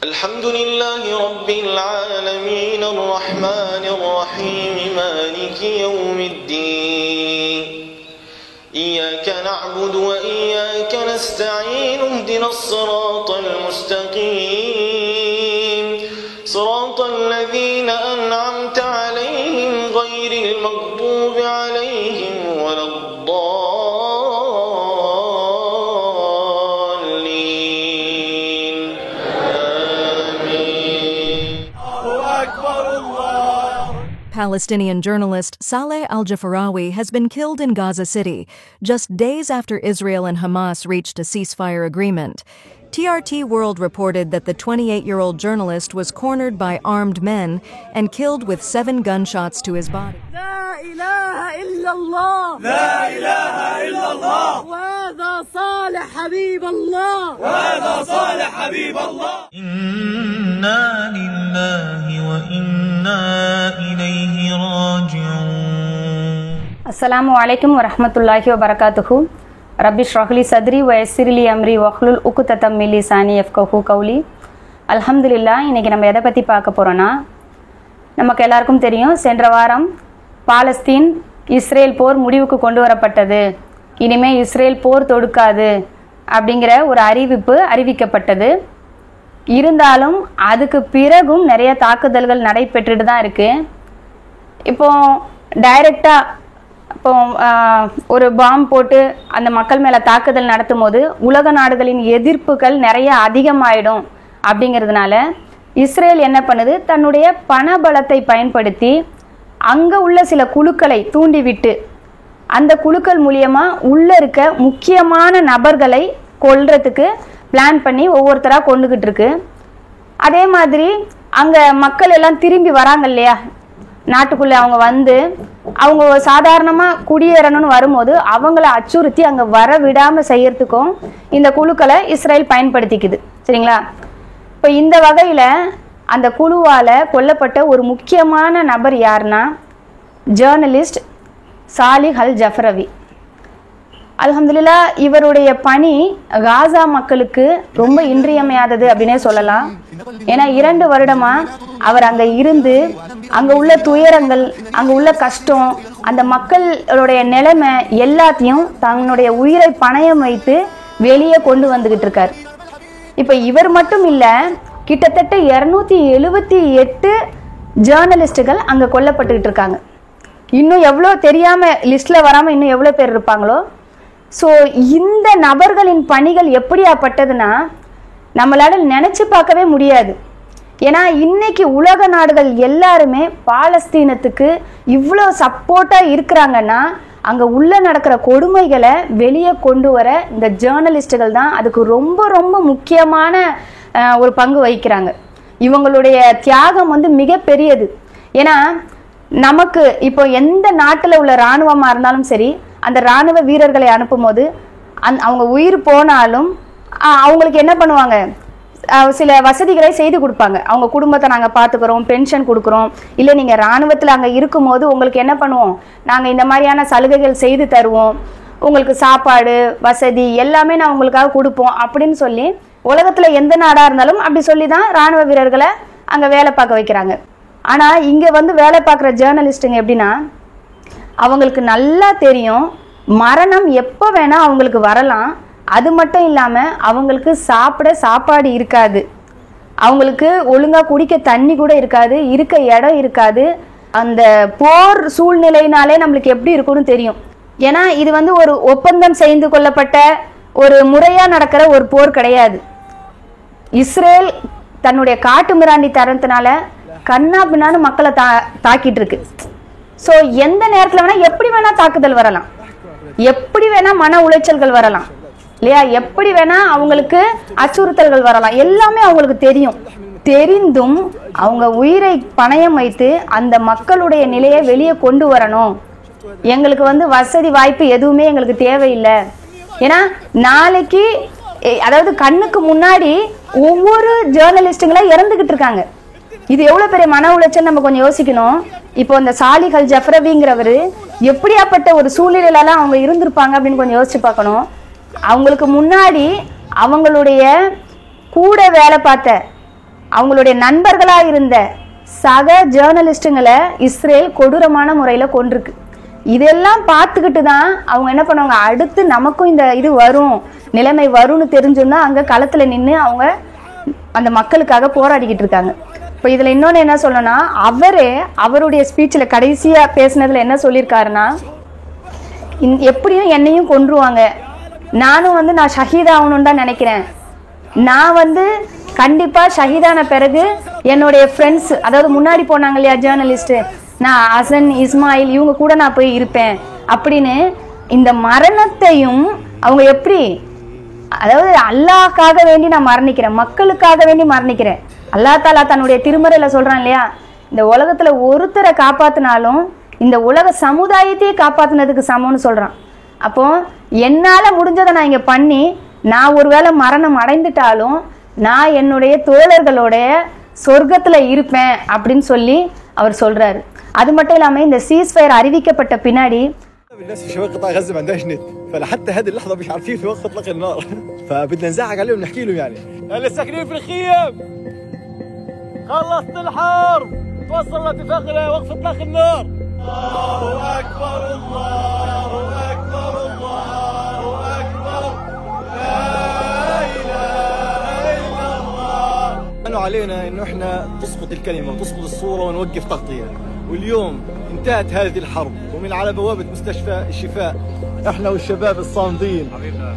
الحمد لله رب العالمين الرحمن الرحيم مالك يوم الدين إياك نعبد وإياك نستعين اهدنا الصراط المستقيم صراط الذين أنعمت عليهم غير المغضوب عليهم ولا الضالين آمين. Palestinian journalist Saleh al-Jafarawi has been killed in Gaza City, just days after Israel and Hamas reached a ceasefire agreement. TRT World reported that the 28-year-old journalist was cornered by armed men and killed with 7 gunshots to his body. لا إله إلا الله لا إله إلا الله وهذا صالح حبيب الله وهذا صالح حبيب الله إنا لله وإنا إليه راجعون. அஸ்ஸலாமு அலைக்கும் வரஹ்மத்துல்லாஹி வபரகாத்துஹு. ரப்பி ஷ்ரஹ் லி சத்ரி வ யஸ்ஸிர் லி அம்ரி வஹ்லுல் உக்தத்தம் மின் லிசானி யஃப்கஹு கௌலி. அல்ஹம்துலில்லாஹ். இன்றைக்கி நம்ம எதை பற்றி பார்க்க போகிறோன்னா, நமக்கு எல்லாருக்கும் தெரியும், சென்ற வாரம் பாலஸ்தீன் இஸ்ரேல் போர் முடிவுக்கு கொண்டு வரப்பட்டது, இனிமேல் இஸ்ரேல் போர் தொடுக்காது அப்படிங்கிற ஒரு அறிவிக்கப்பட்டது. இருந்தாலும் அதுக்கு பிறகும் நிறைய தாக்குதல்கள் நடைபெற்றுட்டு தான் இருக்குது. இப்போ டைரெக்டாக ஒரு பாம் போட்டு அந்த மக்கள் மேலே தாக்குதல் நடத்தும் போது உலக நாடுகளின் எதிர்ப்புகள் நிறைய அதிகமாயிடும். அப்படிங்கிறதுனால இஸ்ரேல் என்ன பண்ணுது, தன்னுடைய பணபலத்தை பயன்படுத்தி அங்கே உள்ள சில குழுக்களை தூண்டிவிட்டு அந்த குழுக்கள் மூலியமாக உள்ளே இருக்க முக்கியமான நபர்களை கொல்றதுக்கு பிளான் பண்ணி ஒவ்வொருத்தராக கொண்டுகிட்டு இருக்கு. அதே மாதிரி அங்கே மக்கள் எல்லாம் திரும்பி வராங்க இல்லையா, நாட்டுக்குள்ளே அவங்க வந்து அவங்க சாதாரணமாக குடியேறணும்னு வரும்போது அவங்கள அச்சுறுத்தி அங்கே வர விடாமல் செய்யறதுக்கும் இந்த குழுக்களை இஸ்ரேல் பயன்படுத்திக்குது. சரிங்களா? இப்போ இந்த வகையில் அந்த குழுவால் கொல்லப்பட்ட ஒரு முக்கியமான நபர் யாருன்னா, ஜேர்னலிஸ்ட் சாலிஹ் அல்-ஜஃபரவி. அல்ஹம்துலில்லாஹ், இவருடைய பணி காசா மக்களுக்கு ரொம்ப இன்றியமையாதது அப்படின்னே சொல்லலாம். ஏன்னா 2 வருடமாக அவர் அங்கே இருந்து அங்கே உள்ள துயரங்கள், அங்கே உள்ள கஷ்டம், அந்த மக்களுடைய நிலைமை எல்லாத்தையும் தன்னுடைய உயிரை பணயம் வைத்து வெளியே கொண்டு வந்துக்கிட்டு இருக்கார். இப்போ இவர் மட்டும் இல்லை, கிட்டத்தட்ட 278 ஜேர்னலிஸ்டுகள் அங்கே கொல்லப்பட்டுக்கிட்டு இருக்காங்க. இன்னும் எவ்வளோ தெரியாமல் லிஸ்ட்டில் வராமல் இன்னும் எவ்வளோ பேர் இருப்பாங்களோ. ஸோ இந்த நபர்களின் பணிகள் எப்படியாப்பட்டதுன்னா நம்மளால நினச்சி பார்க்கவே முடியாது. ஏன்னா இன்னைக்கு உலக நாடுகள் எல்லாருமே பாலஸ்தீனத்துக்கு இவ்வளோ சப்போர்ட்டாக இருக்கிறாங்கன்னா அங்கே உள்ள நடக்கிற கொடுமைகளை வெளியே கொண்டு வர இந்த ஜேர்னலிஸ்டுகள் தான் அதுக்கு ரொம்ப ரொம்ப முக்கியமான ஒரு பங்கு வகிக்கிறாங்க. இவங்களுடைய தியாகம் வந்து மிகப்பெரியது. ஏன்னா நமக்கு இப்போ எந்த நாட்டில் உள்ள இராணுவமாக இருந்தாலும் சரி, அந்த இராணுவ வீரர்களை அனுப்பும் போது அவங்க உயிர் போனாலும் அவங்களுக்கு என்ன பண்ணுவாங்க, சில வசதிகளை செய்து கொடுப்பாங்க. அவங்க குடும்பத்தை நாங்கள் பார்த்துக்கிறோம், பென்ஷன் கொடுக்குறோம், இல்லை நீங்கள் இராணுவத்தில் அங்கே இருக்கும்போது உங்களுக்கு என்ன பண்ணுவோம், நாங்கள் இந்த மாதிரியான சலுகைகள் செய்து தருவோம், உங்களுக்கு சாப்பாடு வசதி எல்லாமே நான் உங்களுக்காக கொடுப்போம் அப்படின்னு சொல்லி உலகத்தில் எந்த நாடாக இருந்தாலும் அப்படி சொல்லி தான் இராணுவ வீரர்களை அங்கே வேலை பார்க்க வைக்கிறாங்க. ஆனால் இங்கே வந்து வேலை பார்க்குற ஜேர்னலிஸ்ட்டுங்க எப்படின்னா, அவங்களுக்கு நல்லா தெரியும் மரணம் எப்போ வேணால் அவங்களுக்கு வரலாம். அது மட்டும் இல்லாமல் அவங்களுக்கு சாப்பாடு இருக்காது, அவங்களுக்கு ஒழுங்காக குடிக்க தண்ணி கூட இருக்காது, இருக்க இடம் இருக்காது. அந்த போர் சூழ்நிலையினாலே நம்மளுக்கு எப்படி இருக்கும்னு தெரியும். ஏன்னா இது வந்து ஒரு ஒப்பந்தம் செய்து கொள்ளப்பட்ட ஒரு முறையாக நடக்கிற ஒரு போர் கிடையாது. இஸ்ரேல் தன்னுடைய காட்டு மிராண்டி தரத்தினால கண்ணா பின்னான்னு மக்களை தாக்கிட்டு இருக்கு. ஸோ எந்த நேரத்தில் வேணால் எப்படி வேணால் தாக்குதல் வரலாம், எப்படி வேணால் மன உளைச்சல்கள் வரலாம் இல்லையா, எப்படி வேணால் அவங்களுக்கு அச்சுறுத்தல்கள் வரலாம், எல்லாமே அவங்களுக்கு தெரியும். தெரிந்தும் அவங்க உயிரை பணயம் வைத்து அந்த மக்களுடைய நிலையை வெளியே கொண்டு வரணும். எங்களுக்கு வந்து வசதி வாய்ப்பு எதுவுமே எங்களுக்கு தேவையில்லை. ஏன்னா நாளைக்கு அதாவது கண்ணுக்கு முன்னாடி ஒவ்வொரு ஜேர்னலிஸ்டுங்களா இறந்துகிட்டு இருக்காங்க. இது எவ்வளவு பெரிய மன உளைச்சல் நம்ம கொஞ்சம் யோசிக்கணும். இப்போ இந்த சாலிஹ் அல்-ஜஃபரவிங்கிறவர் எப்படியாப்பட்ட ஒரு சூழ்நிலையிலலாம் அவங்க இருந்திருப்பாங்க அப்படின்னு கொஞ்சம் யோசிச்சு பார்க்கணும். அவங்களுக்கு முன்னாடி அவங்களுடைய கூட வேலை பார்த்த அவங்களுடைய நண்பர்களாக இருந்த சக ஜேர்னலிஸ்ட்டுங்களை இஸ்ரேல் கொடூரமான முறையில் கொண்டிருக்கு. இதெல்லாம் பார்த்துக்கிட்டு தான் அவங்க என்ன பண்ணுவாங்க, அடுத்து நமக்கும் இந்த இது வரும், நிலைமை வரும்னு தெரிஞ்சுன்னா அங்கே களத்தில் நின்று அவங்க அந்த மக்களுக்காக போராடிக்கிட்டு இருக்காங்க. இப்போ இதில் இன்னொன்று என்ன சொல்லணும்னா, அவருடைய ஸ்பீச்சில் கடைசியாக பேசினதில் என்ன சொல்லியிருக்காருன்னா, எப்படியும் என்னையும் கொன்றுவாங்க, நானும் நான் ஷஹீத் ஆகணும்னு தான் நினைக்கிறேன், நான் கண்டிப்பாக ஷஹீதான பிறகு என்னுடைய ஃப்ரெண்ட்ஸ், அதாவது முன்னாடி போனாங்க இல்லையா ஜேர்னலிஸ்ட்டு, நான் ஹசன் இஸ்மாயில் இவங்க கூட நான் போய் இருப்பேன் அப்படின்னு இந்த மரணத்தையும் அவங்க எப்படி, அதாவது அல்லாஹ்க்காக வேண்டி நான் மரணிக்கிறேன், மக்களுக்காக வேண்டி மரணிக்கிறேன். அல்லாஹ் தாலா தன்னுடைய திருமறையில் சொல்கிறான் இல்லையா, இந்த உலகத்தில் ஒருத்தரை காப்பாற்றினாலும் இந்த உலக சமுதாயத்தையே காப்பாற்றினதுக்கு சமம்னு சொல்கிறான். அப்போ என்னால் முடிஞ்சதை நான் இங்கே பண்ணி நான் ஒருவேளை மரணம் அடைந்துட்டாலும் நான் என்னுடைய தோழர்களோட சொர்க்கத்தில் இருப்பேன் அப்படின்னு சொல்லி அவர் சொல்கிறாரு. அது மட்டும் இல்லாமல் இந்த சீஸ்ஃபயர் அறிவிக்கப்பட்ட பின்னாடி الناس في شمال قطاع غزه ما عندهاش نت، فلحتى هذه اللحظه مش عارفين في وقت اطلاق النار، فبدنا نزعق عليهم ونحكي لهم يعني اللي ساكنين في الخيام خلصت الحرب، توصل لاتفاق وقف اطلاق النار. الله اكبر الله اكبر الله اكبر لا اله الا الله. انه علينا انه احنا تسقط الكلمه وتسقط الصوره ونوقف تغطيه، واليوم انتهت هذه الحرب ومن على بوابة مستشفى الشفاء احنا والشباب الصامدين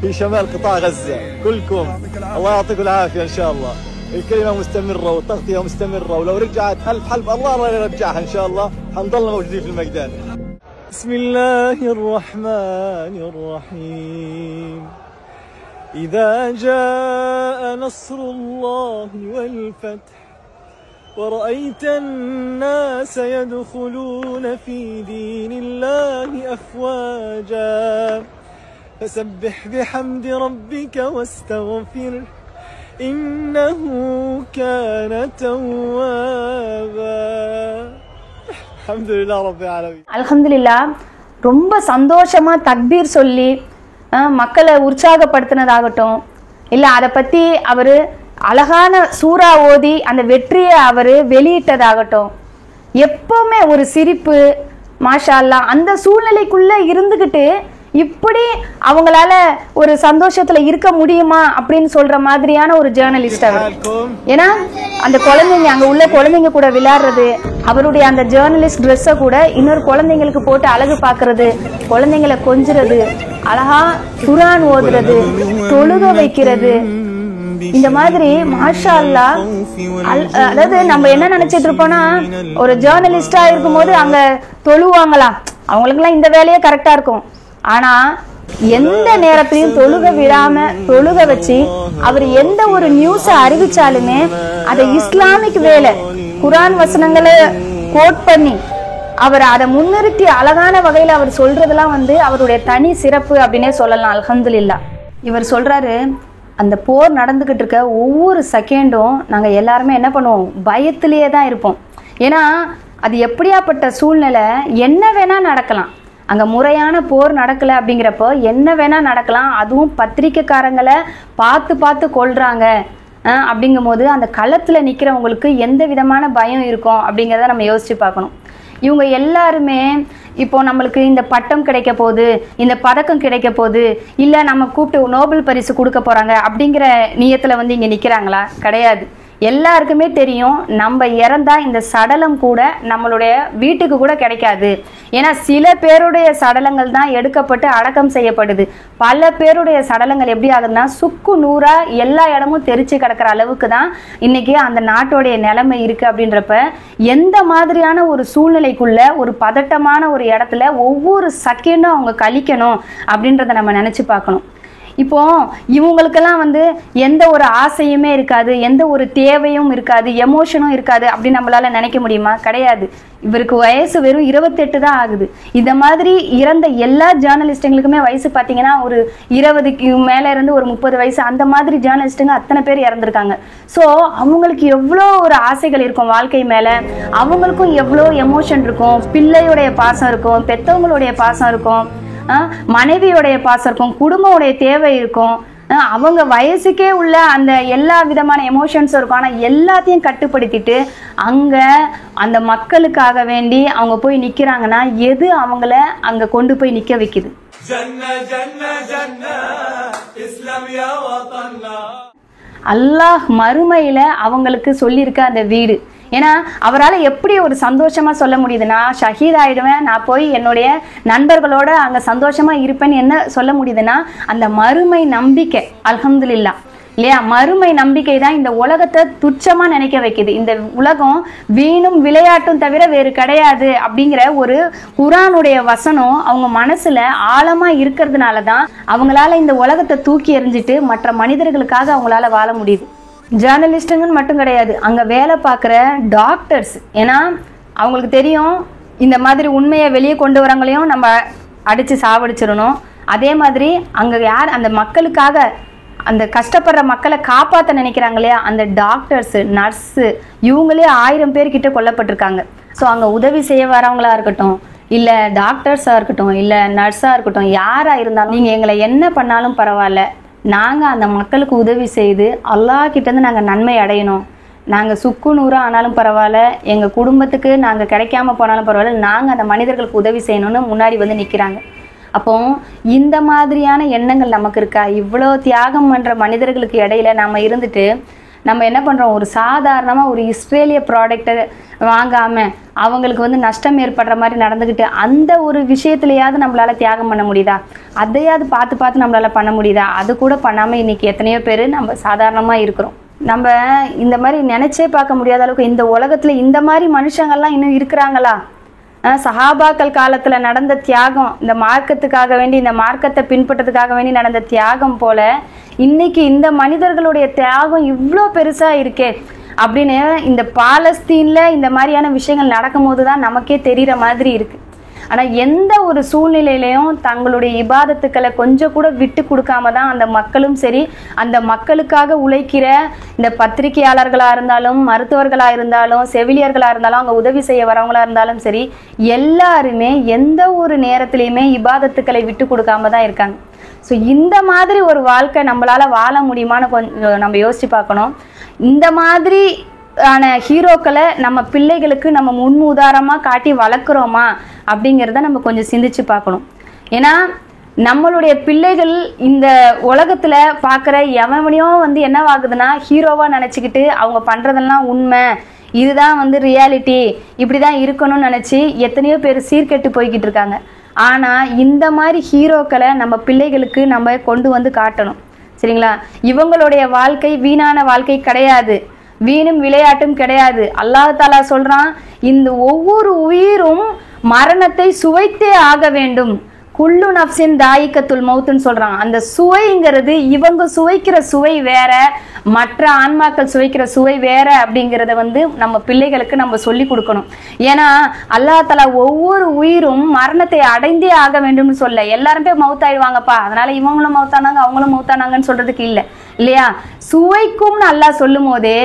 في شمال قطاع غزة كلكم الله يعطيكم العافية ان شاء الله. الكلمة مستمرة والتغطية مستمرة، ولو رجعت ألف حلب الله راح يرجعها ان شاء الله، حنضلنا موجودين في الميدان. بسم الله الرحمن الرحيم. إذا جاء نصر الله والفتح ورأيت الناس يدخلون في دين الله أفواجا فسبح بحمد ربك واستغفره إنه كان توابا. الحمد لله رب العالمين. அல்ஹம்துலில்லாஹ். ரொம்ப சந்தோஷமா தக்பீர் சொல்லி மக்களை உற்சாகப்படுத்தினதாகட்டும், இல்லை அதை பற்றி அவர் அழகான சூறா ஓதி அந்த வெற்றியை அவர் வெளியிட்டதாகட்டும், எப்பவுமே ஒரு சிரிப்பு, மாஷா அல்லாஹ், அந்த சூழ்நிலைக்குள்ளே இருந்துக்கிட்டு இப்படி அவங்களால ஒரு சந்தோஷத்துல இருக்க முடியுமா அப்படின்னு சொல்ற மாதிரியான ஒரு ஜேர்னலிஸ்ட் அவர். ஏன்னா அந்த குழந்தைங்க, அங்க உள்ள குழந்தைங்க கூட விளையாடுறது, அவருடைய அந்த ஜேர்னலிஸ்ட் ட்ரெஸ்ஸை கூட இன்னொரு குழந்தைங்களுக்கு போட்டு அழகு பார்க்கறது, குழந்தைங்களை கொஞ்சுறது, அழகா குர்ஆன் ஓதுறது, தொழுக வைக்கிறது, இந்த மாதிரி மாஷா அல்லாஹ். அதாவது நம்ம என்ன நினைச்சிட்டு இருப்போம்னா, ஒரு ஜேர்னலிஸ்டா இருக்கும் போது அங்க தொழுவாங்களா, அவங்களுக்குலாம் இந்த வேலையே கரெக்டா இருக்கும். ஆனா எந்த நேரத்திலையும் தொழுக விடாம தொழுக வச்சு அவர் எந்த ஒரு நியூஸை அறிவிச்சாலுமே அதை இஸ்லாமிக் வேலை, குர்ஆன் வசனங்களை கோட் பண்ணி அவர் அதை முன்னிறுத்தி அழகான வகையில அவர் சொல்றதெல்லாம் அவருடைய தனி சிறப்பு அப்படின்னே சொல்லலாம். அல்ஹம்துலில்லாஹ். இவர் சொல்றாரு, அந்த போர் நடந்துகிட்டு இருக்க ஒவ்வொரு செகண்டும் நாங்க எல்லாருமே என்ன பண்ணுவோம், பயத்திலேயே தான் இருப்போம். ஏன்னா அது எப்படியாப்பட்ட சூழ்நிலை, என்ன வேணா நடக்கலாம். அங்கே முறையான போர் நடக்கலை அப்படிங்கிறப்போ என்ன வேணால் நடக்கலாம். அதுவும் பத்திரிக்கைக்காரங்களை பார்த்து பார்த்து கொள்கிறாங்க அப்படிங்கும் போது அந்த களத்தில் நிற்கிறவங்களுக்கு எந்த விதமான பயம் இருக்கும் அப்படிங்கிறத நம்ம யோசித்து பார்க்கணும். இவங்க எல்லாருமே இப்போ நம்மளுக்கு இந்த பட்டம் கிடைக்க போகுது, இந்த பதக்கம் கிடைக்க போகுது, இல்லை நம்ம கூப்பிட்டு நோபல் பரிசு கொடுக்க போகிறாங்க அப்படிங்கிற நியத்தில் இங்கே நிற்கிறாங்களா? கிடையாது. எல்லாருக்குமே தெரியும், நம்ம இறந்தா இந்த சடலம் கூட நம்மளுடைய வீட்டுக்கு கூட கிடைக்காது. ஏன்னா சில பேருடைய சடலங்கள் தான் எடுக்கப்பட்டு அடக்கம் செய்யப்படுது. பல பேருடைய சடலங்கள் எப்படி ஆகுதுன்னா சுக்கு நூறா எல்லா இடமும் தெரிச்சு கிடக்கிற அளவுக்கு தான் இன்னைக்கு அந்த நாட்டோடைய நிலைமை இருக்கு. அப்படின்றப்ப எந்த மாதிரியான ஒரு சூழ்நிலைக்குள்ள ஒரு பதட்டமான ஒரு இடத்துல ஒவ்வொரு செகண்டும் அவங்க கழிக்கணும் அப்படின்றத நம்ம நினைச்சு பார்க்கணும். இப்போ இவங்களுக்கெல்லாம் எந்த ஒரு ஆசையுமே இருக்காது, எந்த ஒரு தேவையும் இருக்காது, எமோஷனும் இருக்காது அப்படின்னு நம்மளால நினைக்க முடியுமா? கிடையாது. இவருக்கு வயசு வெறும் 28 தான் ஆகுது. இந்த மாதிரி இறந்த எல்லா ஜேர்னலிஸ்ட்டுங்களுக்குமே வயசு பார்த்தீங்கன்னா ஒரு 20க்கு மேலே இருந்து ஒரு 30 வயசு, அந்த மாதிரி ஜேர்னலிஸ்ட்டுங்க அத்தனை பேர் இறந்துருக்காங்க. ஸோ அவங்களுக்கு எவ்வளோ ஒரு ஆசைகள் இருக்கும் வாழ்க்கை மேலே, அவங்களுக்கும் எவ்வளோ எமோஷன் இருக்கும், பிள்ளையுடைய பாசம் இருக்கும், பெற்றவங்களுடைய பாசம் இருக்கும், மனைவியோடைய பாசம் இருக்கும், குடும்பமுடைய தேவை இருக்கும். அவங்க வயசுக்கே உள்ள அந்த எல்லா விதமான எமோஷன்ஸும் இருக்கும். ஆனால் எல்லாத்தையும் கட்டுப்படுத்திட்டு அங்கே அந்த மக்களுக்காக வேண்டி அவங்க போய் நிற்கிறாங்கன்னா எது அவங்கள அங்கே கொண்டு போய் நிற்க வைக்குது? அல்லாஹ் மறுமையில அவங்களுக்கு சொல்லியிருக்க அந்த வீடு. ஏன்னா அவரால் எப்படி ஒரு சந்தோஷமா சொல்ல முடியுதுன்னா, ஷஹீத் ஆயிடுவேன், நான் போய் என்னுடைய நண்பர்களோட அங்க சந்தோஷமா இருப்பேன்னு என்ன சொல்ல முடியுதுன்னா, அந்த மறுமை நம்பிக்கை. அல்ஹம்துலில்லாஹ் இல்லையா? மறுமை நம்பிக்கை தான் இந்த உலகத்தை துச்சமா நினைக்க வைக்குது. இந்த உலகம் வீணும் விளையாட்டும் தவிர வேறு கிடையாது அப்படிங்கிற ஒரு குர்ஆனுடைய வசனம் அவங்க மனசுல ஆழமா இருக்கிறதுனால தான் அவங்களால இந்த உலகத்தை தூக்கி எறிஞ்சிட்டு மற்ற மனிதர்களுக்காக அவங்களால வாழ முடியுது. ஜேர்னலிஸ்ட்டுங்கன்னு மட்டும் கிடையாது, அங்கே வேலை பார்க்குற டாக்டர்ஸ். ஏன்னா அவங்களுக்கு தெரியும் இந்த மாதிரி உண்மையை வெளியே கொண்டு வரவங்களையும் நம்ம அடித்து சாவடிச்சிடணும். அதே மாதிரி அங்கே யார் அந்த மக்களுக்காக அந்த கஷ்டப்படுற மக்களை காப்பாற்ற நினைக்கிறாங்க இல்லையா, அந்த டாக்டர்ஸு நர்ஸு இவங்களே 1000 பேர்கிட்ட கொல்லப்பட்டிருக்காங்க. ஸோ அங்கே உதவி செய்ய வரவங்களா இருக்கட்டும், இல்லை டாக்டர்ஸாக இருக்கட்டும், இல்லை நர்ஸாக இருக்கட்டும், யாராக இருந்தாலும் நீங்கள் எங்களை என்ன பண்ணாலும் பரவாயில்ல, நாங்கள் அந்த மக்களுக்கு உதவி செய்து அல்லாஹ் கிட்டேருந்து நாங்கள் நன்மை அடையணும். நாங்கள் சுக்கு நூறாக ஆனாலும் பரவாயில்ல, எங்கள் குடும்பத்துக்கு நாங்கள் கிடைக்காம போனாலும் பரவாயில்ல, நாங்கள் அந்த மனிதர்களுக்கு உதவி செய்யணும்னு முன்னாடி வந்து நிற்கிறாங்க. அப்போ இந்த மாதிரியான எண்ணங்கள் நமக்கு இருக்கா? இவ்வளோ தியாகம் பண்ணுற மனிதர்களுக்கு இடையில நம்ம இருந்துட்டு நம்ம என்ன பண்ணுறோம்? ஒரு சாதாரணமாக ஒரு இஸ்ரேலிய ப்ராடக்டை வாங்காமல் அவங்களுக்கு வந்து நஷ்டம் ஏற்படுற மாதிரி நடந்துக்கிட்டு அந்த ஒரு விஷயத்துலையாவது நம்மளால் தியாகம் பண்ண முடியுதா? அதையாவது பார்த்து நம்மளால் பண்ண முடியுதா? அது கூட பண்ணாமல் இன்றைக்கி எத்தனையோ பேர் நம்ம சாதாரணமாக இருக்கிறோம். நம்ம இந்த மாதிரி நினச்சே பார்க்க முடியாத அளவுக்கு இந்த உலகத்தில் இந்த மாதிரி மனுஷங்கள்லாம் இன்னும் இருக்கிறாங்களா? சஹாபாக்கள் காலத்தில் நடந்த தியாகம், இந்த மார்க்கத்துக்காக வேண்டி, இந்த மார்க்கத்தை பின்பற்றதுக்காக வேண்டி நடந்த தியாகம் போல இன்னைக்கு இந்த மனிதர்களுடைய தியாகம் இவ்வளோ பெருசாக இருக்கே அப்படின்னு இந்த பாலஸ்தீனில் இந்த மாதிரியான விஷயங்கள் நடக்கும்போது தான் நமக்கே தெரிகிற மாதிரி இருக்குது. ஆனால் எந்த ஒரு சூழ்நிலையிலையும் தங்களுடைய இபாதத்துக்களை கொஞ்சம் கூட விட்டு கொடுக்காம தான் அந்த மக்களும் சரி, அந்த மக்களுக்காக உழைக்கிற இந்த பத்திரிகையாளர்களாக இருந்தாலும், மருத்துவர்களாக இருந்தாலும், செவிலியர்களாக இருந்தாலும், அங்கே உதவி செய்ய வரவங்களாக இருந்தாலும் சரி, எல்லாருமே எந்த ஒரு நேரத்துலையுமே இபாதத்துக்களை விட்டு கொடுக்காம தான் இருக்காங்க. ஸோ இந்த மாதிரி ஒரு வாழ்க்கை நம்மளால் வாழ முடியுமான்னு கொஞ்சம் நம்ம யோசித்து பார்க்கணும். இந்த மாதிரி ஆன ஹீரோக்களை நம்ம பிள்ளைகளுக்கு நம்ம முன் உதாரணமாக காட்டி வளர்க்குறோமா அப்படிங்கிறத நம்ம கொஞ்சம் சிந்திச்சு பார்க்கணும். ஏன்னா நம்மளுடைய பிள்ளைகள் இந்த உலகத்தில் பார்க்குற எவனையும் வந்து என்னவாகுதுன்னா ஹீரோவாக நினச்சிக்கிட்டு அவங்க பண்ணுறதெல்லாம் உண்மை, இதுதான் வந்து ரியாலிட்டி, இப்படி தான் இருக்கணும்னு நினச்சி எத்தனையோ பேர் சீர்கெட்டு போய்கிட்டு இருக்காங்க. ஆனால் இந்த மாதிரி ஹீரோக்களை நம்ம பிள்ளைகளுக்கு நம்ம கொண்டு வந்து காட்டணும். சரிங்களா? இவங்களுடைய வாழ்க்கை வீணான வாழ்க்கை கிடையாது, வீணும் விளையாட்டும் கிடையாது. அல்லாஹ் தாலா சொல்றான், இந்த ஒவ்வொரு உயிரும் மரணத்தை சுவைத்தே ஆக வேண்டும். குல்லு நப்சின் தாயிக்கத்துல் மௌத்துன்னு சொல்றான். அந்த சுவைங்கிறது இவங்க சுவைக்கிற சுவை வேற, மற்ற ஆன்மாக்கள் சுவைக்கிற சுவை வேற அப்படிங்கிறத வந்து நம்ம பிள்ளைகளுக்கு நம்ம சொல்லி கொடுக்கணும். ஏன்னா அல்லாஹ் தஆலா ஒவ்வொரு உயிரும் மரணத்தை அடைந்தே ஆக வேண்டும்னு சொல்ல, எல்லாருமே மௌத்தாயிடுவாங்கப்பா அதனால இவங்களும் மௌத்தானாங்க அவங்களும் மௌத்தானாங்கன்னு சொல்றதுக்கு இல்லை இல்லையா? சுவைக்கும்னு அல்லாஹ் சொல்லும் போதே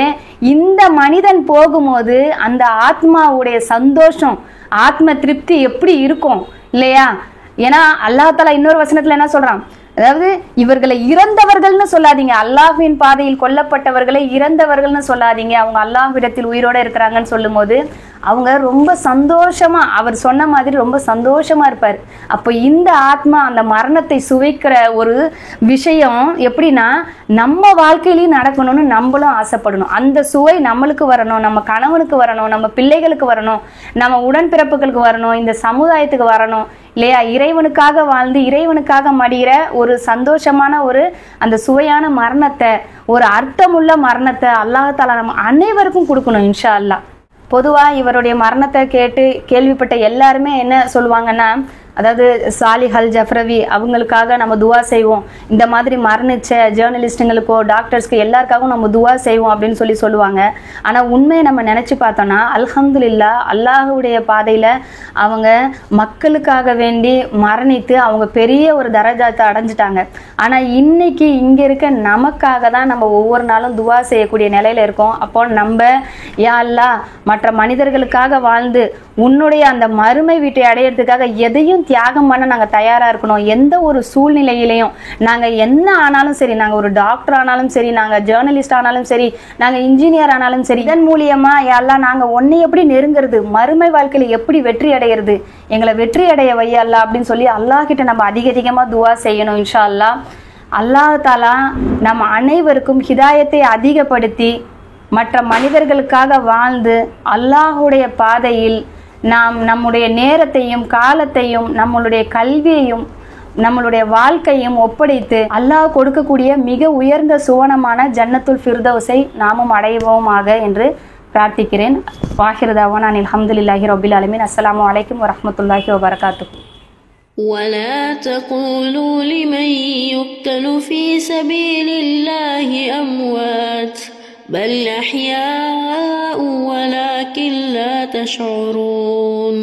இந்த மனிதன் போகும்போது அந்த ஆத்மாவுடைய சந்தோஷம், ஆத்ம திருப்தி எப்படி இருக்கும் இல்லையா? ஏன்னா அல்லாஹ் தஆலா இன்னொரு வசனத்துல என்ன சொல்றான், அதாவது இவர்களை இறந்தவர்கள்னு சொல்லாதீங்க, அல்லாஹ்வின் பாதையில் கொல்லப்பட்டவர்களை இறந்தவர்கள்னு சொல்லாதீங்க, அவங்க அல்லாஹ்விடத்தில் உயிரோட இருக்கிறாங்கன்னு சொல்லும் போது அவங்க ரொம்ப சந்தோஷமா, அவர் சொன்ன மாதிரி ரொம்ப சந்தோஷமா இருப்பார். அப்போ இந்த ஆத்மா அந்த மரணத்தை சுவைக்கிற ஒரு விஷயம் எப்படின்னா நம்ம வாழ்க்கையிலையும் நடக்கணும்னு நம்மளும் ஆசைப்படணும். அந்த சுவை நம்மளுக்கு வரணும், நம்ம கணவனுக்கு வரணும், நம்ம பிள்ளைகளுக்கு வரணும், நம்ம உடன்பிறப்புகளுக்கு வரணும், இந்த சமுதாயத்துக்கு வரணும் இல்லையா? இறைவனுக்காக வாழ்ந்து இறைவனுக்காக மடிகிற ஒரு சந்தோஷமான ஒரு அந்த சுவையான மரணத்தை, ஒரு அர்த்தமுள்ள மரணத்தை அல்லாஹ் தஆலா நம்ம அனைவருக்கும் கொடுக்கணும் இன்ஷா அல்லாஹ். பொதுவாக இவருடைய மரணத்தை கேள்விப்பட்ட எல்லாருமே என்ன சொல்லுவாங்கன்னா, அதாவது சாலிஹ் அல் ஜஃப்ரவி அவங்களுக்காக நம்ம துவா செய்வோம், இந்த மாதிரி மரணிச்ச ஜேர்னலிஸ்ட்டுங்களுக்கோ டாக்டர்ஸ்க்கு எல்லாருக்காகவும் நம்ம துவா செய்வோம் அப்படின்னு சொல்லுவாங்க. ஆனால் உண்மையை நம்ம நினச்சி பார்த்தோன்னா அல்ஹம்துலில்லாஹ் அல்லாஹுடைய பாதையில் அவங்க மக்களுக்காக வேண்டி மரணித்து அவங்க பெரிய ஒரு தரஜாத்தை அடைஞ்சிட்டாங்க. ஆனால் இன்னைக்கு இங்கே இருக்க நமக்காக தான் நம்ம ஒவ்வொரு நாளும் துவா செய்யக்கூடிய நிலையில் இருக்கோம். அப்போ நம்ம யா அல்லாஹ் மற்ற மனிதர்களுக்காக வாழ்ந்து உன்னுடைய அந்த மறுமை வீட்டை அடையிறதுக்காக எதையும் தியாகம் பண்ண நாங்கள் தயாராக இருக்கணும். எந்த ஒரு சூழ்நிலையிலையும் நாங்கள் என்ன ஆனாலும் சரி, நாங்கள் ஒரு டாக்டர் ஆனாலும் சரி, நாங்கள் ஜேர்னலிஸ்ட் ஆனாலும் சரி, நாங்கள் இன்ஜினியர் ஆனாலும் சரி, இதன் மூலியமா எல்லாம் நாங்கள் ஒன்னை எப்படி நெருங்கிறது, மறுமை வாழ்க்கையில் எப்படி வெற்றி அடைகிறது, எங்களை வெற்றி அடைய வையல்லா அப்படின்னு சொல்லி அல்லாஹ் கிட்ட நம்ம அதிகமாக துவா செய்யணும். இன்ஷா அல்லாஹ். அல்லாஹ் தாலா நம்ம அனைவருக்கும் ஹிதாயத்தை அதிகப்படுத்தி மற்ற மனிதர்களுக்காக வாழ்ந்து அல்லாஹுடைய பாதையில் நாம் நம்முடைய நேரத்தையும் காலத்தையும் நம்மளுடைய கல்வியையும் நம்மளுடைய வாழ்க்கையும் ஒப்படைத்து அல்லாஹ் கொடுக்கக்கூடிய மிக உயர்ந்த சுவனமான ஜன்னத்துல் ஃபிர்தௌஸை நாமும் அடைவோமாக என்று பிரார்த்திக்கிறேன். வாஹிரதாவான் அல்ஹம்துலில்லாஹி ரப்பில் ஆலமீன். அஸ்ஸலாமு அலைக்கும் வரஹ்மத்துல்லாஹி வபரகாத்துஹு. ولا تقولوا لمن يقتل في سبيل الله أموات بل أحياء ولكن لا تشعرون.